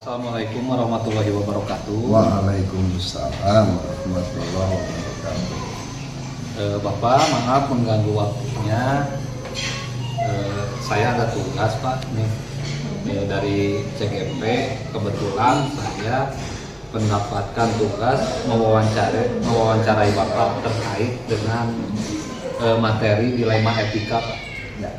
Assalamualaikum warahmatullahi wabarakatuh. Waalaikumsalam warahmatullahi wabarakatuh. Bapak, maaf mengganggu waktunya. Saya ada tugas Pak nih dari CGP. Kebetulan saya mendapatkan tugas mewawancarai Bapak terkait dengan materi dilema etika Pak. Ya.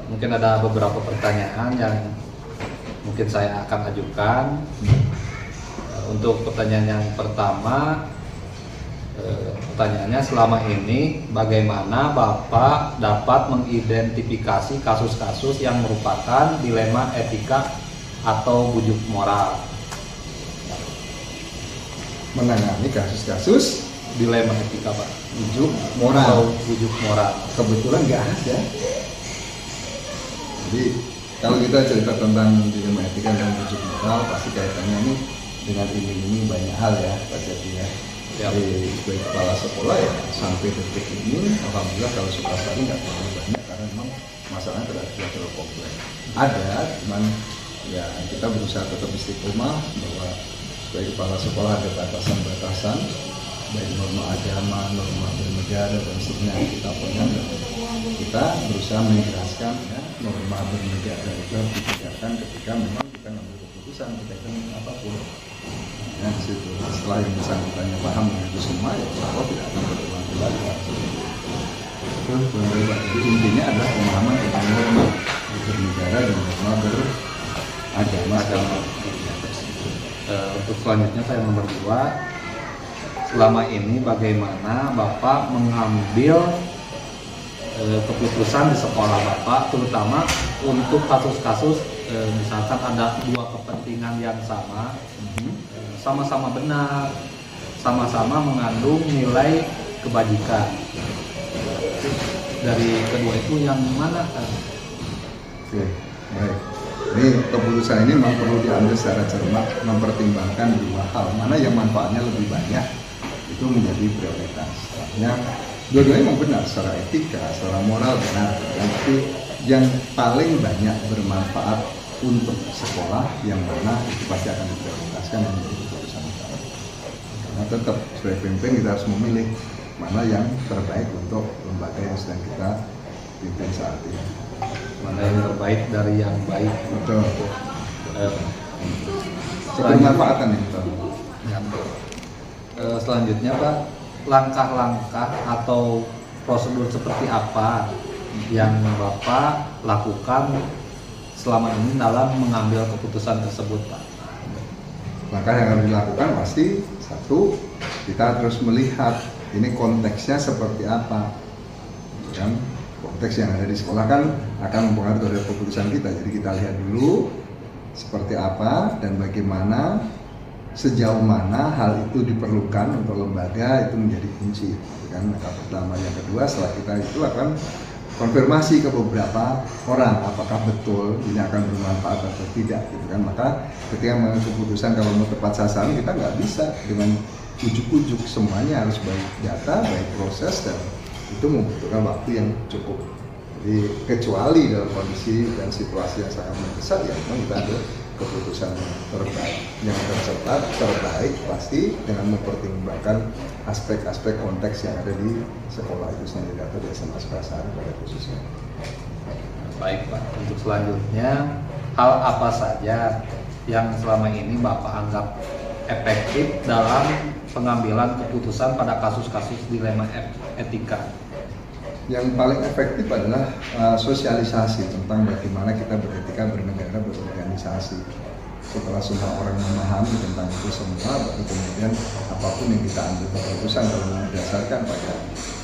Mungkin ada beberapa pertanyaan yang mungkin saya akan ajukan. Untuk pertanyaan yang pertama, pertanyaannya selama ini bagaimana Bapak dapat mengidentifikasi kasus-kasus yang merupakan dilema etika atau bujuk moral? Menangani kasus-kasus Dilema etika Pak, bujuk atau moral. bujuk moral. Kebetulan nggak ada. Jadi kalau kita cerita tentang dilema etika dan bujuk moral, pasti kaitannya ini dengan ini banyak hal ya Pak Jati ya. Ya. Dari sebagai kepala sekolah ya sampai detik ini, alhamdulillah kalau suka sekali nggak terlalu banyak karena memang masalahnya tidak terlalu kompleks. Ada, cuman ya kita berusaha tetap istiqomah bahwa sebagai kepala sekolah ada batasan-batasan baik norma agama, norma bernegara dan seterusnya kita pegang. Kita berusaha menjelaskan ya norma bernegara itu harus ditegakkan ketika memang kita ngambil keputusan berkaitan dengan apapun. Ya, di situ setelah yang bersangkutannya paham dengan itu semua, ya bahwa tidak akan berulang lagi. Jadi intinya adalah pemahaman tentang norma bernegara dan norma beragama. Untuk selanjutnya saya nomor 2. Selama ini bagaimana Bapak mengambil keputusan di sekolah Bapak, terutama untuk kasus-kasus misalkan ada dua kepentingan yang sama-sama benar, sama-sama mengandung nilai kebajikan. Dari kedua itu yang mana kan? Oke, baik. Ini keputusan ini memang perlu diambil secara cermat, mempertimbangkan dua hal, mana yang manfaatnya lebih banyak itu menjadi prioritas. Artinya dua-duanya memang benar secara etika, secara moral benar, tapi yang paling banyak bermanfaat untuk sekolah yang mana itu pasti akan diprioritaskan dan menjadi keputusan utama. Karena tetap sebagai pemimpin kita harus memilih mana yang terbaik untuk lembaga yang sedang kita pimpin saat ini. Mana yang terbaik dari yang baik. Betul. Selanjutnya, Bermanfaatan itu. Selanjutnya Pak, langkah-langkah atau prosedur seperti apa yang Bapak lakukan selama ini dalam mengambil keputusan tersebut Pak? Langkah yang harus dilakukan pasti satu, kita terus melihat ini konteksnya seperti apa, kan? Konteks yang ada di sekolah kan akan mempengaruhi terhadap keputusan kita. Jadi kita lihat dulu seperti apa dan bagaimana, sejauh mana hal itu diperlukan untuk lembaga, itu menjadi kunci. Kan langkah pertama. Yang kedua, setelah kita itu akan konfirmasi ke beberapa orang apakah betul ini akan bermanfaat atau tidak, gitu kan. Maka ketika mengambil keputusan kalau mau tepat sasaran, kita nggak bisa dengan ujuk-ujuk, semuanya harus baik data, baik proses, dan itu membutuhkan waktu yang cukup. Jadi kecuali dalam kondisi dan situasi yang sangat mendesak, ya memang kita ambil keputusan terbaik. Yang terbaik pasti dengan mempertimbangkan aspek-aspek konteks yang ada di sekolah itu sendiri atau di SMA Sukasari pada khususnya. Baik Pak, untuk selanjutnya hal apa saja yang selama ini Bapak anggap efektif dalam pengambilan keputusan pada kasus-kasus dilema etika? Yang paling efektif adalah sosialisasi tentang bagaimana kita beretika, bernegara, berorganisasi. Setelah semua orang memahami tentang itu semua, baru kemudian apapun yang kita ambil keputusan kalau berdasarkan pada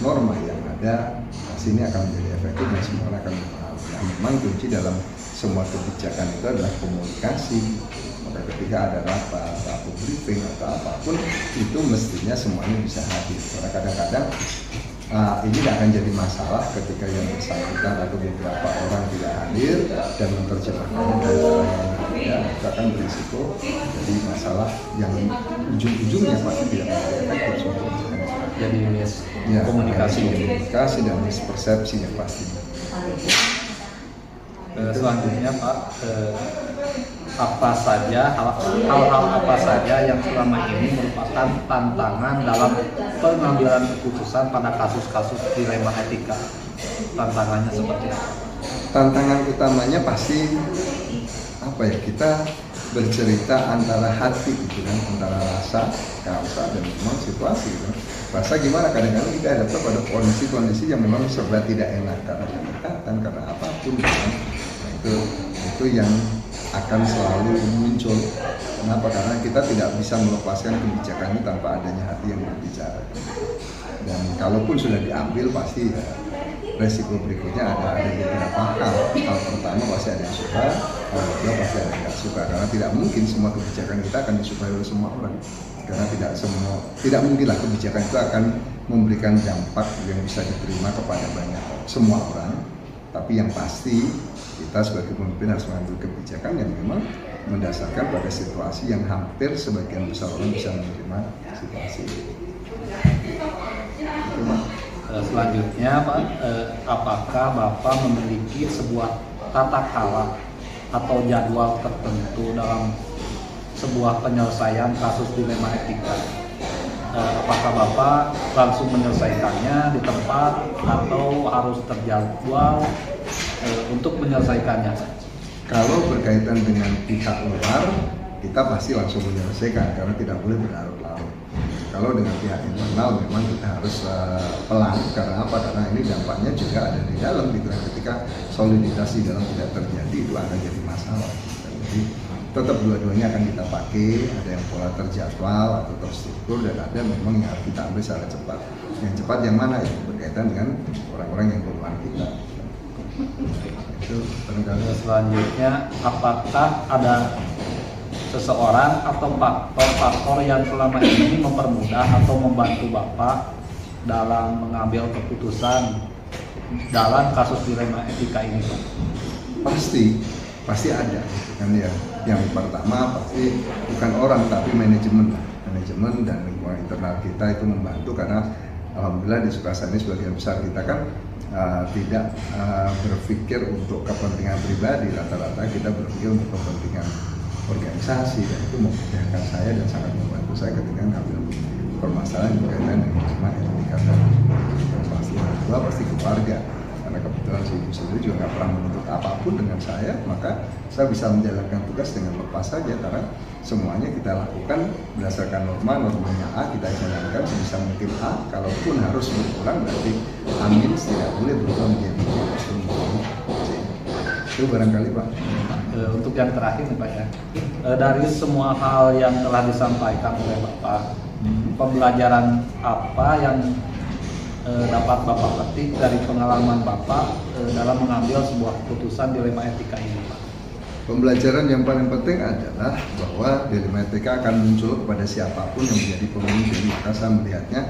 norma yang ada, pasti ini akan menjadi efektif dan semua orang akan memahami. Nah, memang kunci dalam semua kebijakan itu adalah komunikasi. Maka ketika ada rapat atau briefing atau apapun, itu mestinya semuanya bisa hadir. Karena kadang-kadang ini tidak akan jadi masalah ketika yang bersangkutan atau beberapa orang tidak hadir dan menerjemahkannya dari cara yang berbeda, maka akan berisiko jadi masalah yang ujung-ujungnya pasti tidak menjadi efektif. Jadi komunikasi dan mispersepsi yang pasti. Selanjutnya Pak, apa saja hal-hal apa saja yang selama ini merupakan tantangan dalam pengambilan keputusan pada kasus-kasus dilema etika? Tantangannya seperti apa? Tantangan utamanya pasti apa ya, kita bercerita antara hati gitu kan, antara rasa, kausa dan memang situasi gitu. Rasa gimana, kadang-kadang kita ada pada kondisi-kondisi yang memang serba tidak enak karena kedekatan, karena apapun gitu kan. Nah, itu yang akan selalu muncul. Kenapa? Karena kita tidak bisa melepaskan kebijakan ini tanpa adanya hati yang berbicara. Dan kalaupun sudah diambil pasti ya, resiko berikutnya ada beberapa hal. Hal pertama pasti ada yang suka, hal kedua pasti ada yang nggak suka. Karena tidak mungkin semua kebijakan kita akan disukai oleh semua orang. Karena tidak mungkinlah kebijakan itu akan memberikan dampak yang bisa diterima kepada semua orang. Tapi yang pasti kita sebagai pemimpin harus mengambil kebijakan yang memang mendasarkan pada situasi yang hampir sebagian besar orang bisa menerima situasi itu. Selanjutnya Pak, apakah Bapak memiliki sebuah tata cara atau jadwal tertentu dalam sebuah penyelesaian kasus dilema etika? Apakah Bapak langsung menyelesaikannya di tempat atau harus terjadwal untuk menyelesaikannya? Kalau berkaitan dengan pihak luar, kita pasti langsung menyelesaikan karena tidak boleh berlarut-larut. Kalau dengan pihak internal memang kita harus pelan. Karena apa? Karena ini dampaknya juga ada di dalam gitu. Ketika soliditas di dalam tidak terjadi, itu akan jadi masalah. Jadi tetap dua-duanya akan kita pakai. Ada yang pola terjadwal atau terstruktur, dan ada memang yang harus kita ambil secara cepat. Yang cepat yang mana? Itu berkaitan dengan orang-orang yang di luar kita. Itu barangkali. Selanjutnya, apakah ada seseorang atau faktor-faktor yang selama ini mempermudah atau membantu Bapak dalam mengambil keputusan dalam kasus dilema etika ini, Pak? Pasti ada kan ya. Yang pertama pasti bukan orang tapi manajemen dan lingkungan internal kita itu membantu, karena alhamdulillah di Sukasari sebagian besar kita kan tidak berpikir untuk kepentingan pribadi, rata-rata kita berpikir untuk kepentingan organisasi, dan itu memudahkan saya dan sangat membantu saya ketika mengambil permasalahan berkaitan dengan lingkungan etika. Dan pasti keluarga, karena kebetulan si ibu sendiri juga nggak pernah menuntut apapun dengan saya, maka saya bisa menjalankan tugas dengan lepas saja, karena semuanya kita lakukan berdasarkan normanya A, kita jalankan sebisa mungkin A. Kalaupun harus berulang, berarti amin tidak boleh berubah menjadi B. Itu barangkali Pak. Untuk yang terakhir nih Pak ya, dari semua hal yang telah disampaikan oleh Bapak, pembelajaran apa yang dapat Bapak petik dari pengalaman Bapak dalam mengambil sebuah keputusan dilema etika ini, Pak? Pembelajaran yang paling penting adalah bahwa dilema etika akan muncul kepada siapapun yang menjadi pemimpin. Maka saya melihatnya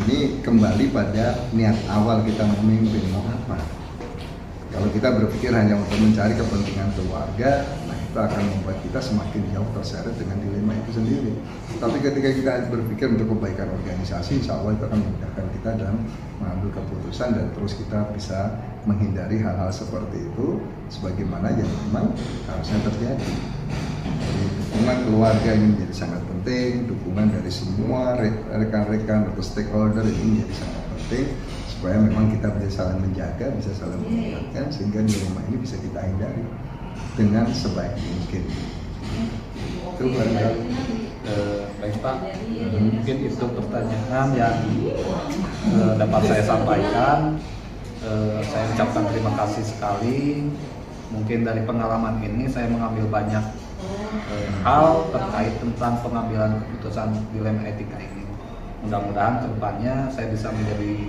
ini kembali pada niat awal kita memimpin mau apa. Kalau kita berpikir hanya untuk mencari kepentingan keluarga, nah itu akan membuat kita semakin jauh terseret dengan dilema itu sendiri. Tapi ketika kita berpikir untuk kebaikan organisasi, insya Allah itu akan memudahkan kita dalam mengambil keputusan, dan terus kita bisa menghindari hal-hal seperti itu sebagaimana yang memang harusnya terjadi. Jadi dukungan keluarga ini menjadi sangat penting, dukungan dari semua rekan-rekan atau stakeholder ini menjadi sangat penting, supaya memang kita bisa saling menjaga, bisa saling mengingatkan, sehingga dilema ini bisa kita hindari dengan sebaik mungkin. Itu barangkali. Baik Pak, mungkin itu pertanyaan yang dapat saya sampaikan. Saya ucapkan terima kasih sekali. Mungkin dari pengalaman ini saya mengambil banyak hal terkait tentang pengambilan keputusan dilema etika ini. Mudah-mudahan kedepannya saya bisa menjadi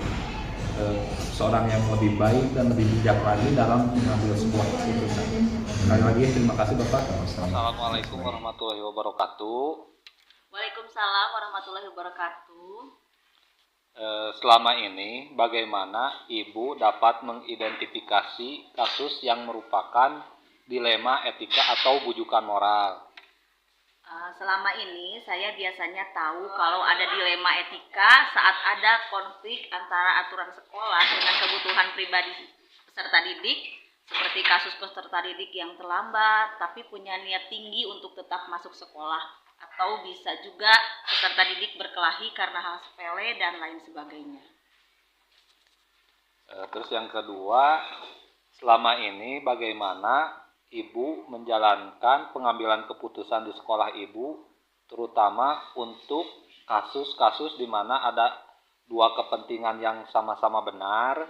seorang yang lebih baik dan lebih bijak lagi dalam mengambil sebuah keputusan. Sekali lagi terima kasih Bapak. Assalamualaikum warahmatullahi wabarakatuh. Waalaikumsalam warahmatullahi wabarakatuh. Selama ini bagaimana Ibu dapat mengidentifikasi kasus yang merupakan dilema etika atau bujukan moral? Selama ini saya biasanya tahu kalau ada dilema etika saat ada konflik antara aturan sekolah dengan kebutuhan pribadi peserta didik, seperti kasus peserta didik yang terlambat tapi punya niat tinggi untuk tetap masuk sekolah, atau bisa juga peserta didik berkelahi karena hal sepele dan lain sebagainya. Terus yang kedua, selama ini bagaimana Ibu menjalankan pengambilan keputusan di sekolah Ibu, terutama untuk kasus-kasus di mana ada dua kepentingan yang sama-sama benar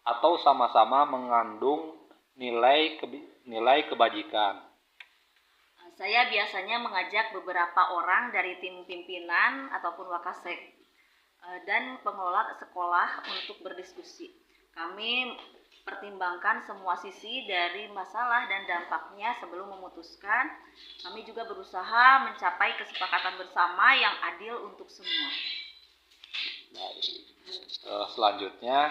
atau sama-sama mengandung nilai kebajikan. Saya biasanya mengajak beberapa orang dari tim pimpinan ataupun wakasek dan pengelola sekolah untuk berdiskusi. Kami pertimbangkan semua sisi dari masalah dan dampaknya sebelum memutuskan. Kami juga berusaha mencapai kesepakatan bersama yang adil untuk semua. Selanjutnya,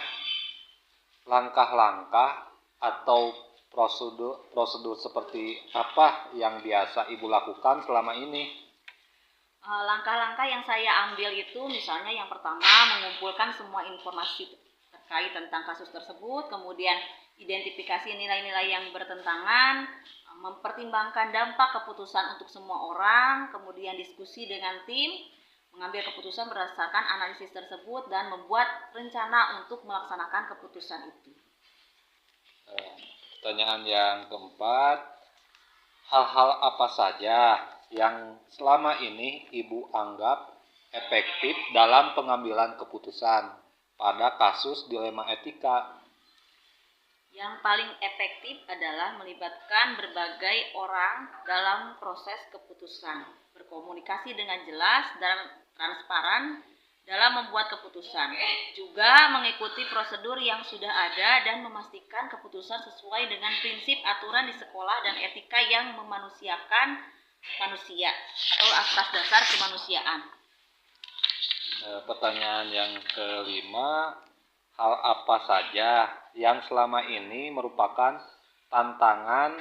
langkah-langkah atau prosedur seperti apa yang biasa Ibu lakukan selama ini? Langkah-langkah yang saya ambil itu misalnya yang pertama mengumpulkan semua informasi terkait tentang kasus tersebut, kemudian identifikasi nilai-nilai yang bertentangan, mempertimbangkan dampak keputusan untuk semua orang, kemudian diskusi dengan tim, mengambil keputusan berdasarkan analisis tersebut dan membuat rencana untuk melaksanakan keputusan itu. Pertanyaan yang keempat, hal-hal apa saja yang selama ini Ibu anggap efektif dalam pengambilan keputusan pada kasus dilema etika? Yang paling efektif adalah melibatkan berbagai orang dalam proses keputusan, berkomunikasi dengan jelas dan transparan dalam membuat keputusan, juga mengikuti prosedur yang sudah ada dan memastikan keputusan sesuai dengan prinsip aturan di sekolah dan etika yang memanusiakan manusia atau atas dasar kemanusiaan. Pertanyaan yang kelima, hal apa saja yang selama ini merupakan tantangan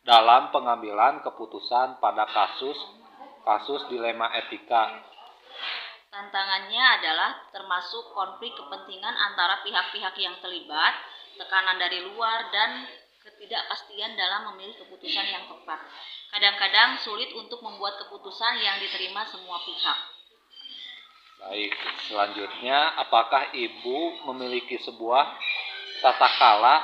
dalam pengambilan keputusan pada kasus dilema etika? Tantangannya adalah termasuk konflik kepentingan antara pihak-pihak yang terlibat, tekanan dari luar, dan ketidakpastian dalam memilih keputusan yang tepat. Kadang-kadang sulit untuk membuat keputusan yang diterima semua pihak. Baik, selanjutnya apakah Ibu memiliki sebuah tata kala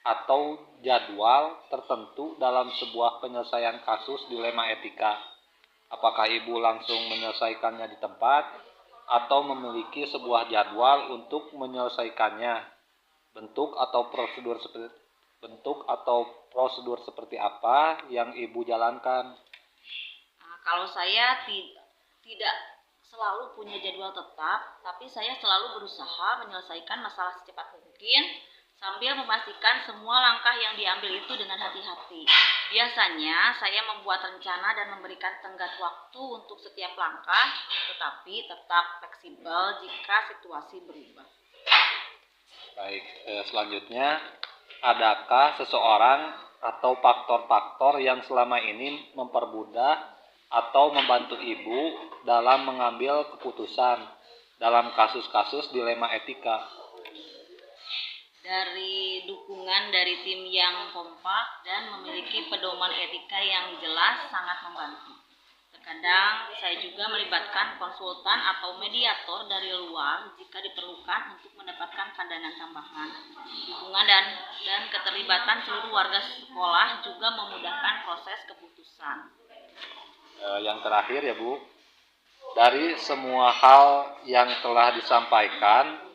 atau jadwal tertentu dalam sebuah penyelesaian kasus dilema etika? Apakah Ibu langsung menyelesaikannya di tempat atau memiliki sebuah jadwal untuk menyelesaikannya? Bentuk atau prosedur seperti apa yang Ibu jalankan? Kalau saya tidak selalu punya jadwal tetap, tapi saya selalu berusaha menyelesaikan masalah secepat mungkin sambil memastikan semua langkah yang diambil itu dengan hati-hati. Biasanya saya membuat rencana dan memberikan tenggat waktu untuk setiap langkah, tetapi tetap fleksibel jika situasi berubah. Baik, selanjutnya, adakah seseorang atau faktor-faktor yang selama ini mempermudah atau membantu Ibu dalam mengambil keputusan dalam kasus-kasus dilema etika? Dari dukungan dari tim yang kompak dan memiliki pedoman etika yang jelas sangat membantu. Terkadang saya juga melibatkan konsultan atau mediator dari luar jika diperlukan untuk mendapatkan pandangan tambahan. Dukungan dan keterlibatan seluruh warga sekolah juga memudahkan proses keputusan. Yang terakhir ya Bu, dari semua hal yang telah disampaikan,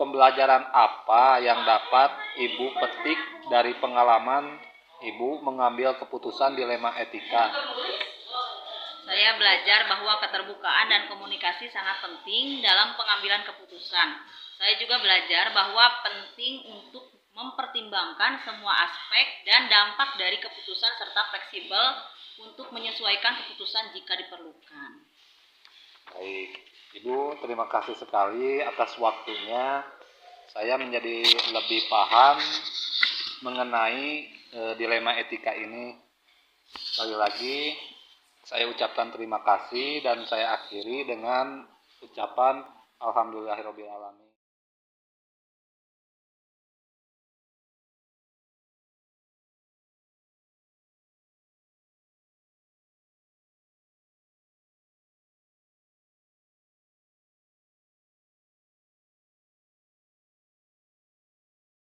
pembelajaran apa yang dapat Ibu petik dari pengalaman Ibu mengambil keputusan dilema etika? Saya belajar bahwa keterbukaan dan komunikasi sangat penting dalam pengambilan keputusan. Saya juga belajar bahwa penting untuk mempertimbangkan semua aspek dan dampak dari keputusan serta fleksibel untuk menyesuaikan keputusan jika diperlukan. Baik, Ibu, terima kasih sekali atas waktunya. Saya menjadi lebih paham mengenai dilema etika ini. Sekali lagi, saya ucapkan terima kasih dan saya akhiri dengan ucapan Alhamdulillahirobbilalamin.